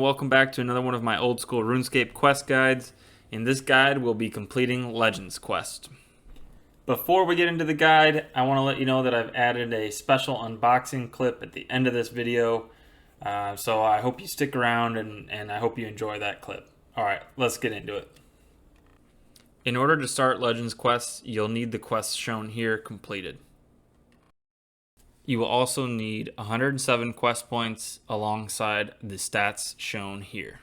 welcome back to another one of my Old School RuneScape quest guides. In this guide, we'll be completing Legends Quest. Before we get into the guide, I want to let you know that I've added a special unboxing clip at the end of this video. So I hope you stick around and I hope you enjoy that clip. Alright, let's get into it. In order to start Legends Quests, you'll need the quests shown here completed. You will also need 107 quest points alongside the stats shown here.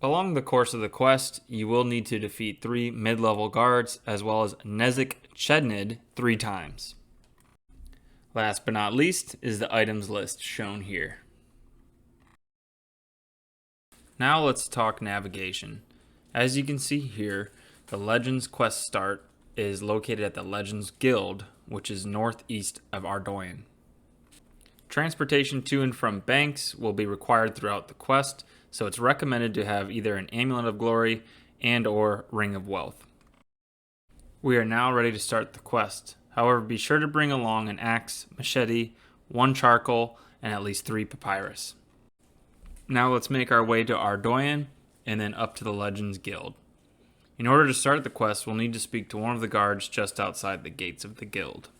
Along the course of the quest, you will need to defeat 3 mid-level guards as well as Nezik Chednid 3 times. Last but not least is the items list shown here. Now let's talk navigation. As you can see here, the Legends Quest start is located at the Legends Guild, which is northeast of Ardoyan. Transportation to and from banks will be required throughout the quest, so it's recommended to have either an Amulet of Glory and or Ring of Wealth. We are now ready to start the quest. However, be sure to bring along an axe, machete, 1 charcoal, and at least 3 papyrus. Now let's make our way to Ardoyan and then up to the Legends Guild. In order to start the quest, we'll need to speak to one of the guards just outside the gates of the guild.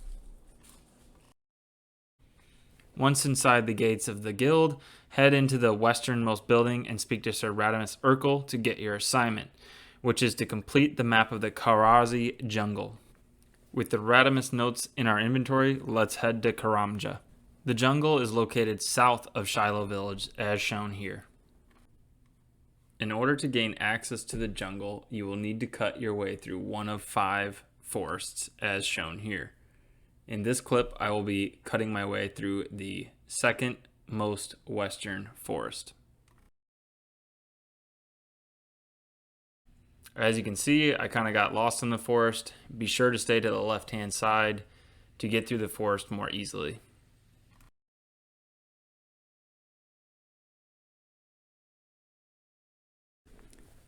Once inside the gates of the guild, head into the westernmost building and speak to Sir Radamus Urkel to get your assignment, which is to complete the map of the Karazi jungle. With the Radamus notes in our inventory, let's head to Karamja. The jungle is located south of Shiloh Village, as shown here. In order to gain access to the jungle, you will need to cut your way through one of 5 forests, as shown here. In this clip, I will be cutting my way through the second most western forest. As you can see, I kind of got lost in the forest. Be sure to stay to the left-hand side to get through the forest more easily.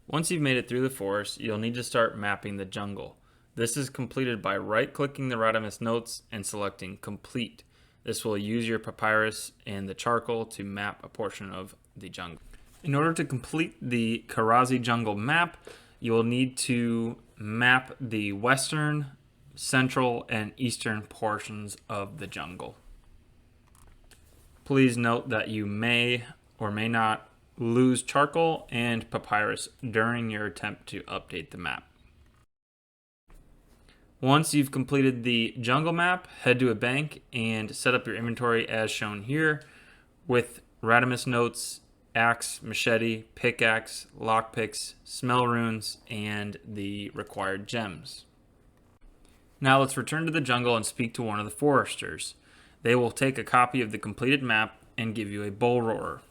Once you've made it through the forest, you'll need to start mapping the jungle. This is completed by right-clicking the Radamus notes and selecting Complete. This will use your papyrus and the charcoal to map a portion of the jungle. In order to complete the Karazi jungle map, you will need to map the western, central, and eastern portions of the jungle. Please note that you may or may not lose charcoal and papyrus during your attempt to update the map. Once you've completed the jungle map, head to a bank and set up your inventory as shown here with Radamus notes, axe, machete, pickaxe, lockpicks, smell runes, and the required gems. Now let's return to the jungle and speak to one of the foresters. They will take a copy of the completed map and give you a bull roarer.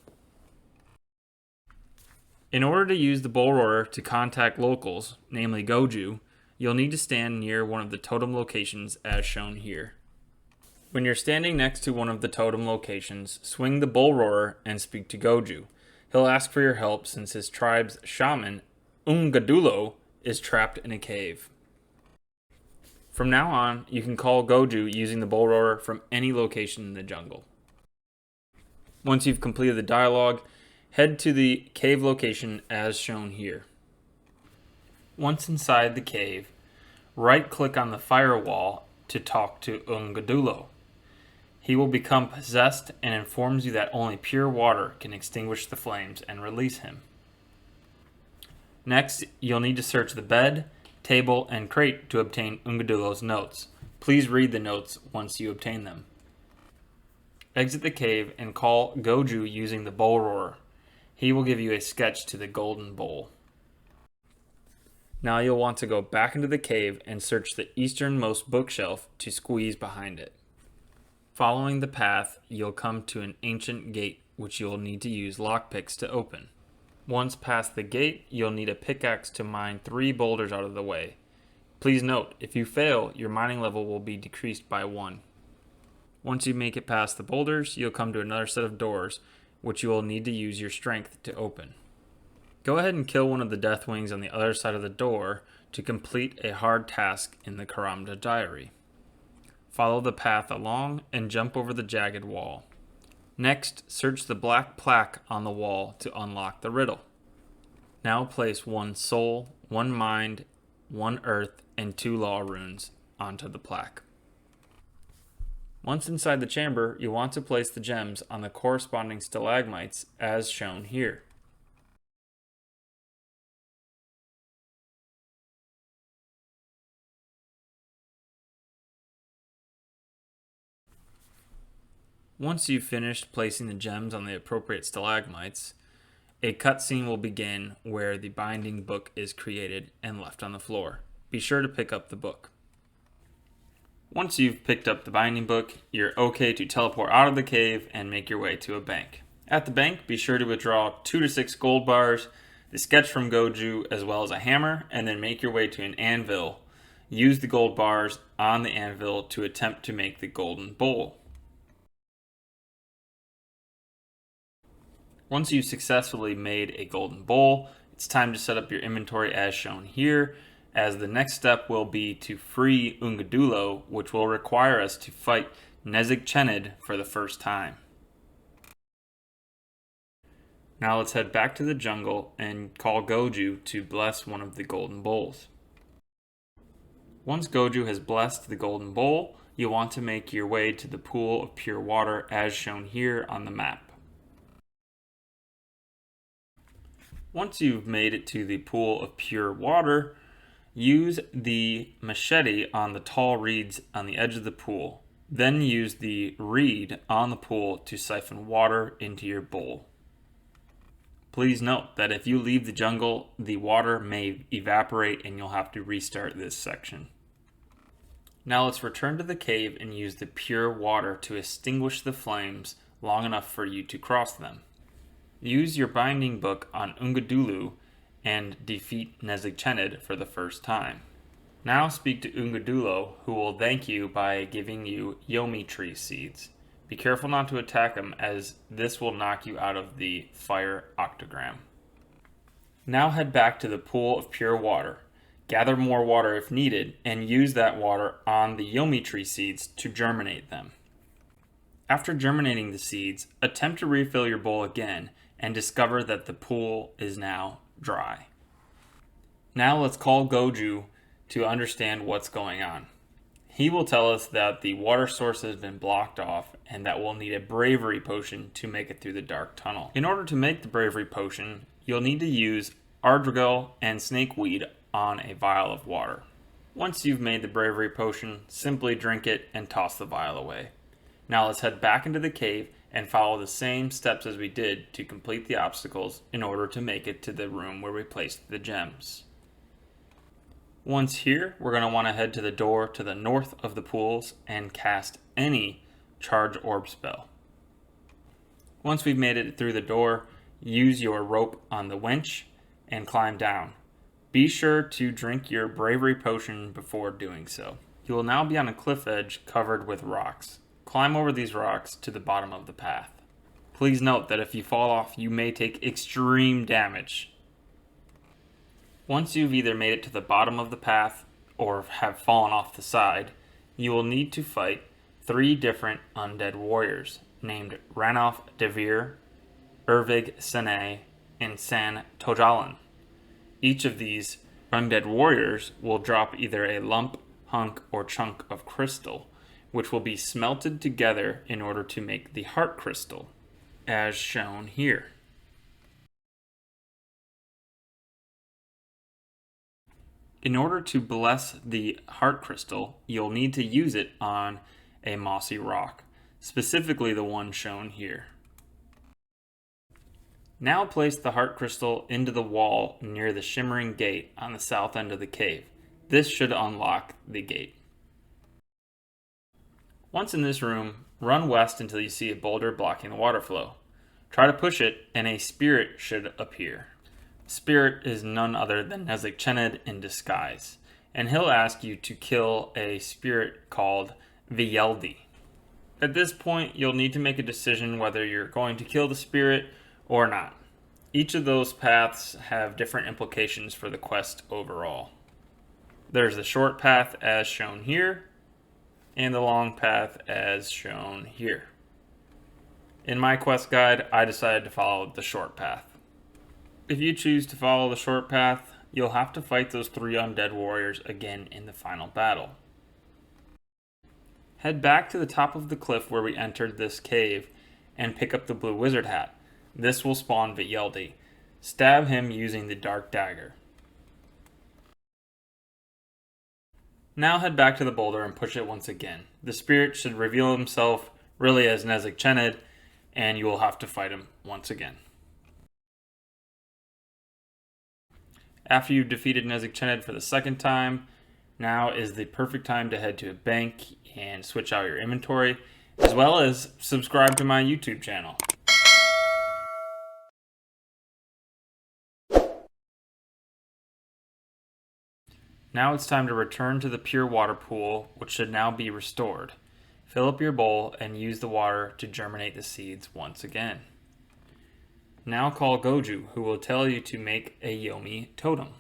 In order to use the bull roarer to contact locals, namely Goju, you'll need to stand near one of the totem locations as shown here. When you're standing next to one of the totem locations, swing the bull roarer and speak to Goju. He'll ask for your help since his tribe's shaman, Ungadulu, is trapped in a cave. From now on, you can call Goju using the bull roarer from any location in the jungle. Once you've completed the dialogue, head to the cave location as shown here. Once inside the cave, right-click on the firewall to talk to Ungadulu. He will become possessed and informs you that only pure water can extinguish the flames and release him. Next, you'll need to search the bed, table, and crate to obtain Ungadulu's notes. Please read the notes once you obtain them. Exit the cave and call Goju using the bull roarer. He will give you a sketch to the golden bowl. Now you'll want to go back into the cave and search the easternmost bookshelf to squeeze behind it. Following the path, you'll come to an ancient gate, which you'll need to use lockpicks to open. Once past the gate, you'll need a pickaxe to mine 3 boulders out of the way. Please note, if you fail, your mining level will be decreased by 1. Once you make it past the boulders, you'll come to another set of doors, which you will need to use your strength to open. Go ahead and kill one of the death wings on the other side of the door to complete a hard task in the Karamja diary. Follow the path along and jump over the jagged wall. Next, search the black plaque on the wall to unlock the riddle. Now place 1 soul, 1 mind, 1 earth, and 2 law runes onto the plaque. Once inside the chamber, you want to place the gems on the corresponding stalagmites as shown here. Once you've finished placing the gems on the appropriate stalagmites, a cutscene will begin where the binding book is created and left on the floor. Be sure to pick up the book. Once you've picked up the binding book, you're okay to teleport out of the cave and make your way to a bank. At the bank, be sure to withdraw 2 to 6 gold bars, the sketch from Goju, as well as a hammer, and then make your way to an anvil. Use the gold bars on the anvil to attempt to make the golden bowl. Once you've successfully made a golden bowl, it's time to set up your inventory as shown here, as the next step will be to free Ungadulu, which will require us to fight Nezig-Chenid for the first time. Now let's head back to the jungle and call Goju to bless one of the golden bowls. Once Goju has blessed the golden bowl, you'll want to make your way to the pool of pure water as shown here on the map. Once you've made it to the pool of pure water, use the machete on the tall reeds on the edge of the pool. Then use the reed on the pool to siphon water into your bowl. Please note that if you leave the jungle, the water may evaporate and you'll have to restart this section. Now let's return to the cave and use the pure water to extinguish the flames long enough for you to cross them. Use your binding book on Ungadulu and defeat Nezig-Chenid for the first time. Now speak to Ungadulu, who will thank you by giving you Yomi tree seeds. Be careful not to attack him, as this will knock you out of the fire octagram. Now head back to the pool of pure water. Gather more water if needed, and use that water on the Yomi tree seeds to germinate them. After germinating the seeds, attempt to refill your bowl again and discover that the pool is now dry. Now let's call Goju to understand what's going on. He will tell us that the water source has been blocked off and that we'll need a Bravery potion to make it through the dark tunnel. In order to make the Bravery potion, you'll need to use Ardrigel and snakeweed on a vial of water. Once you've made the Bravery potion, simply drink it and toss the vial away. Now let's head back into the cave and follow the same steps as we did to complete the obstacles in order to make it to the room where we placed the gems. Once here, we're going to want to head to the door to the north of the pools and cast any charge orb spell. Once we've made it through the door, use your rope on the winch and climb down. Be sure to drink your Bravery potion before doing so. You will now be on a cliff edge covered with rocks. Climb over these rocks to the bottom of the path. Please note that if you fall off, you may take extreme damage. Once you've either made it to the bottom of the path or have fallen off the side, you will need to fight 3 different undead warriors named Ranulf Devere, Ervig Sene, and San Tojalan. Each of these undead warriors will drop either a lump, hunk, or chunk of crystal, which will be smelted together in order to make the heart crystal, as shown here. In order to bless the heart crystal, you'll need to use it on a mossy rock, specifically the one shown here. Now place the heart crystal into the wall near the shimmering gate on the south end of the cave. This should unlock the gate. Once in this room, run west until you see a boulder blocking the water flow. Try to push it and a spirit should appear. Spirit is none other than Nezig-Chenid in disguise, and he'll ask you to kill a spirit called Viyeldi. At this point, you'll need to make a decision whether you're going to kill the spirit or not. Each of those paths have different implications for the quest overall. There's the short path as shown here, and the long path as shown here. In my quest guide, I decided to follow the short path. If you choose to follow the short path, you'll have to fight those 3 undead warriors again in the final battle. Head back to the top of the cliff where we entered this cave and pick up the blue wizard hat. This will spawn Viyeldi. Stab him using the dark dagger. Now head back to the boulder and push it once again. The spirit should reveal himself really as Nezek-Chened, and you will have to fight him once again. After you've defeated Nezek-Chened for the second time, now is the perfect time to head to a bank and switch out your inventory, as well as subscribe to my YouTube channel. Now it's time to return to the pure water pool, which should now be restored. Fill up your bowl and use the water to germinate the seeds once again. Now call Goju, who will tell you to make a Yomi totem.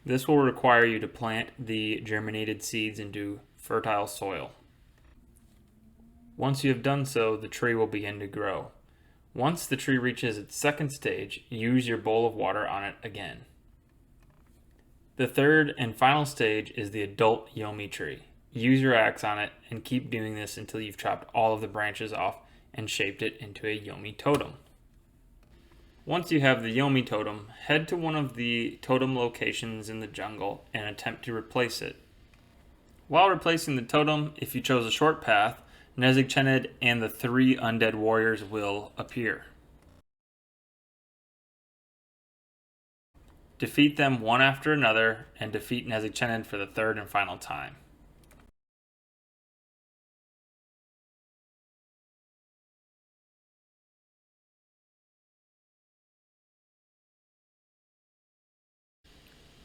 This will require you to plant the germinated seeds into fertile soil. Once you have done so, the tree will begin to grow. Once the tree reaches its second stage, use your bowl of water on it again. The third and final stage is the adult Yomi tree. Use your axe on it and keep doing this until you've chopped all of the branches off and shaped it into a Yomi totem. Once you have the Yomi totem, head to one of the totem locations in the jungle and attempt to replace it. While replacing the totem, if you chose a short path, Nezek-Chened and the 3 undead warriors will appear. Defeat them one after another, and defeat Nezek-Chened for the 3rd and final time.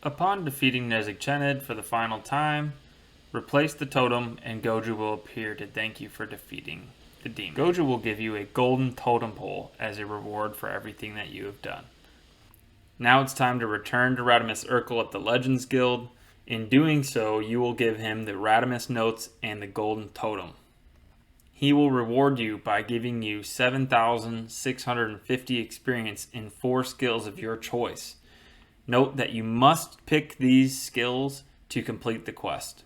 Upon defeating Nezek-Chened for the final time, replace the totem and Goju will appear to thank you for defeating the demon. Goju will give you a golden totem pole as a reward for everything that you have done. Now it's time to return to Radamus Urkel at the Legends Guild. In doing so, you will give him the Radamus notes and the golden totem. He will reward you by giving you 7,650 experience in 4 skills of your choice. Note that you must pick these skills to complete the quest.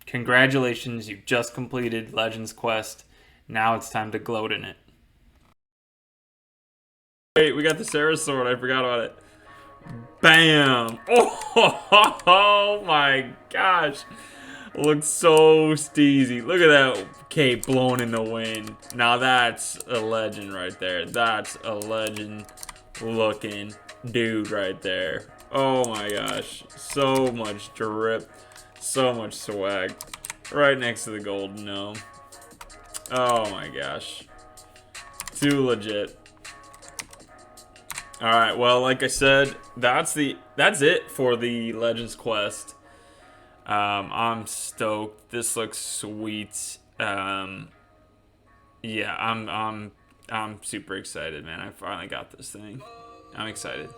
Congratulations, you've just completed Legends Quest. Now it's time to gloat in it. Wait, we got the Sarah sword, I forgot about it. Bam! Oh my gosh. Looks so steezy. Look at that cape blowing in the wind. Now that's a legend right there. That's a legend looking dude right there. Oh my gosh. So much drip. So much swag. Right next to the golden gnome. Oh my gosh. Too legit. Alright, well, like I said, that's it for the Legends Quest. I'm stoked. This looks sweet. Yeah, I'm super excited, man. I finally got this thing. I'm excited.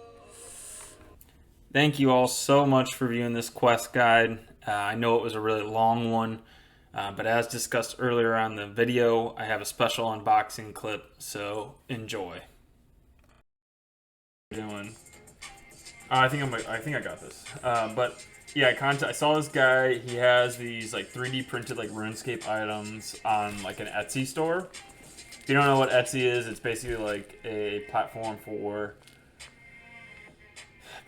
Thank you all so much for viewing this quest guide. I know it was a really long one, but as discussed earlier on the video, I have a special unboxing clip, so enjoy. Doing. I think I got this. But yeah, I saw this guy. He has these like 3D printed like RuneScape items on like an Etsy store. If you don't know what Etsy is, it's basically like a platform for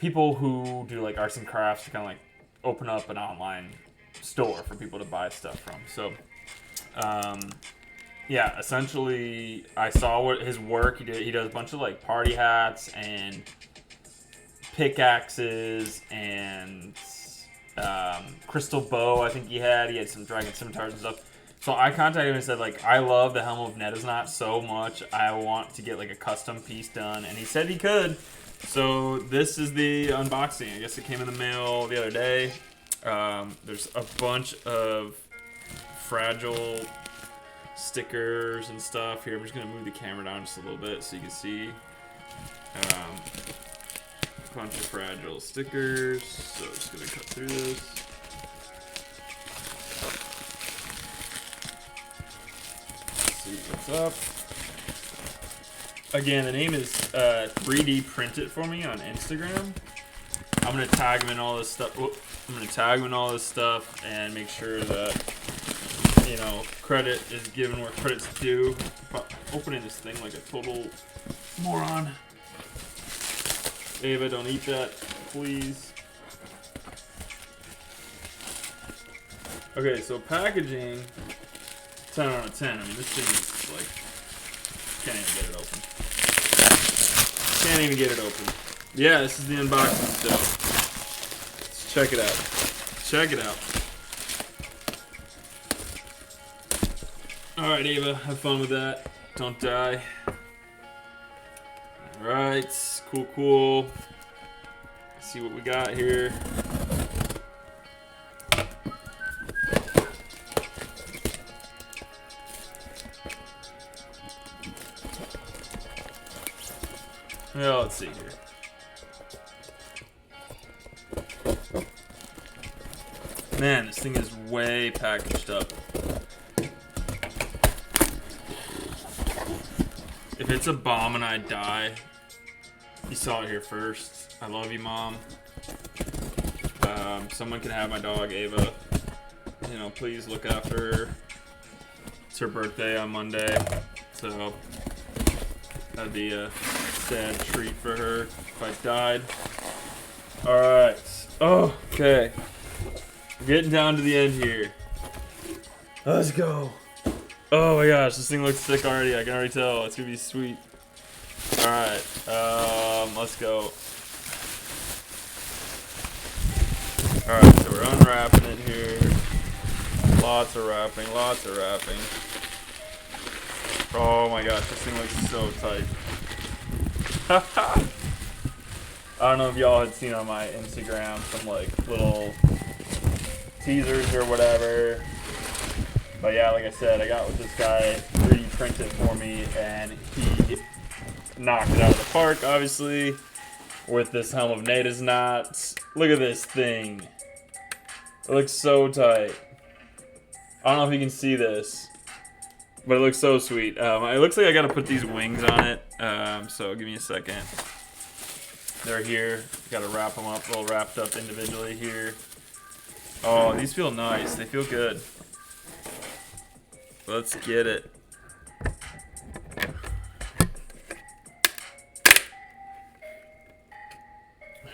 people who do like arts and crafts to kind of like open up an online store for people to buy stuff from. So, yeah, essentially, I saw what his work. He does a bunch of like party hats and pickaxes and crystal bow. I think he had some dragon scimitars and stuff. So I contacted him and said, like, I love the Helm of Nedaznot so much. I want to get like a custom piece done, and he said he could. So this is the unboxing. I guess it came in the mail the other day. There's a bunch of fragile stickers and stuff here. I'm just gonna move the camera down just a little bit so you can see. A bunch of fragile stickers. So I'm just gonna cut through this. Let's see what's up. Again, the name is 3D Print It For Me on Instagram. I'm gonna tag him in all this stuff. I'm gonna tag him in all this stuff and make sure that, you know, credit is given where credit's due. Opening this thing like a total moron. Ava, don't eat that, please. Okay, so packaging, 10 out of 10. I mean, this thing is like, can't even get it open. Can't even get it open. Yeah, this is the unboxing stuff. Let's check it out. Check it out. Alright, Ava, have fun with that. Don't die. Alright, cool, cool. Let's see what we got here. Well, let's see here. Man, this thing is way packaged up. If it's a bomb and I die, you saw it here first. I love you, Mom. Someone can have my dog, Ava. You know, please look after her. It's her birthday on Monday, so that'd be a sad treat for her if I died. Alright. Oh, okay. We're getting down to the end here. Let's go. Oh my gosh, this thing looks sick already. I can already tell. It's gonna be sweet. Alright. Let's go. Alright, so we're unwrapping it here. Lots of wrapping, lots of wrapping. Oh my gosh, this thing looks so tight. I don't know if y'all had seen on my Instagram some like little teasers or whatever. But yeah, like I said, I got with this guy 3D printed for me and he knocked it out of the park, obviously, with this helm of Nada's knots. Look at this thing. It looks so tight. I don't know if you can see this, but it looks so sweet. It looks like I gotta put these wings on it, so give me a second. They're here. Gotta wrap them up, all wrapped up individually here. Oh, these feel nice. They feel good. Let's get it.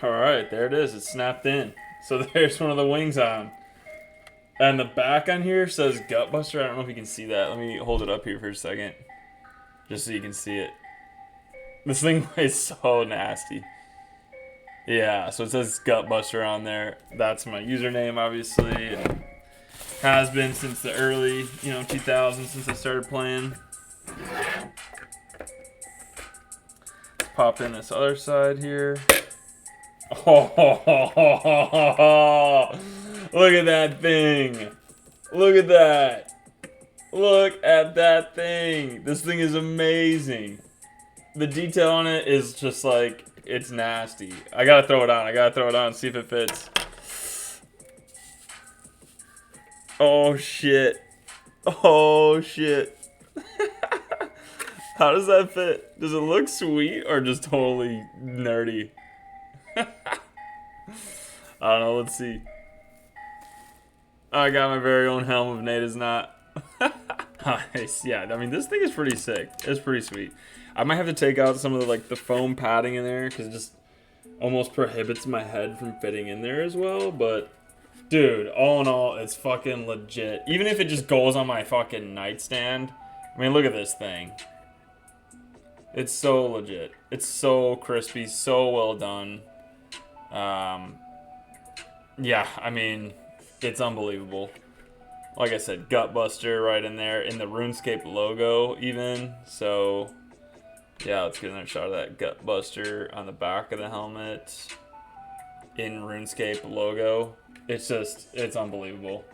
Alright, there it is. It's snapped in. So there's one of the wings on. And the back on here says Gutbuster. I don't know if you can see that. Let me hold it up here for a second. Just so you can see it. This thing is so nasty. Yeah, so it says Gutbuster on there. That's my username, obviously. And has been since the early, 2000s, since I started playing. Let's pop in this other side here. Oh, look at that thing. Look at that. Look at that thing. This thing is amazing. The detail on it is just like, it's nasty. I gotta throw it on. I gotta throw it on and see if it fits. Oh, shit. Oh, shit. How does that fit? Does it look sweet or just totally nerdy? I don't know. Let's see. I got my very own helm of Nada's knot. Nice. Yeah, I mean, this thing is pretty sick. It's pretty sweet. I might have to take out some of the foam padding in there because it just almost prohibits my head from fitting in there as well. But, dude, all in all, it's fucking legit. Even if it just goes on my fucking nightstand. I mean, look at this thing. It's so legit. It's so crispy, so well done. Yeah, I mean, it's unbelievable. Like I said, Gutbuster right in there, in the RuneScape logo even. So, yeah, let's get another shot of that Gutbuster on the back of the helmet. In RuneScape logo. It's just, it's unbelievable.